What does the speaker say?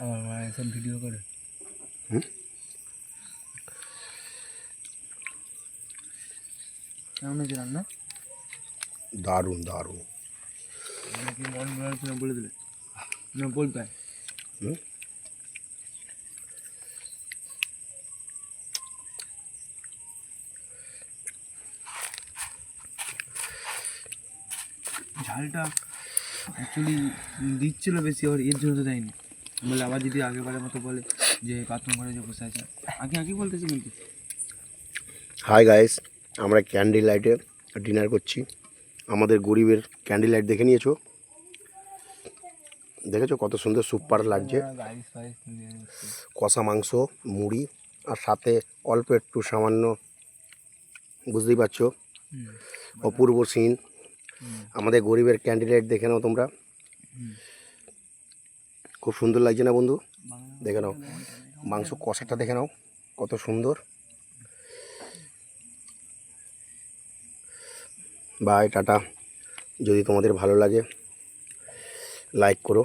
আমার মা এসব ভিডিও করে। কেমন হয়েছে রান্না? দারুণ দারুণ। নাকি মন ভালো হচ্ছে না বলে দিলে না বলবে? ঝালটা অ্যাকচুয়ালি দিচ্ছিল বেশি, আর এর জন্য তো দেয়নি। বলে আবার যদি আগেবারের মতো বলে যে বাথরুম ঘরে যে বসে আছে, আগে বলতেছি কিন্তু। হাই গাইস, আমরা ক্যান্ডেল লাইটে ডিনার করছি। আমাদের গরিবের ক্যান্ডেল লাইট দেখে নিয়েছো? দেখেছো কত সুন্দর সুপার লাগছে। কষা মাংস, মুড়ি, আর সাথে অল্প একটু সামান্য, বুঝতেই পারছো, অপূর্ব সিন। আমাদের গরিবের ক্যান্ডেল লাইট দেখে নাও তোমরা, খুব সুন্দর লাগছে না বন্ধু? দেখে নাও মাংস কষাটা, দেখে নাও কত সুন্দর। Bye, tata. যদি তোমাদের ভালো লাগে লাইক করো।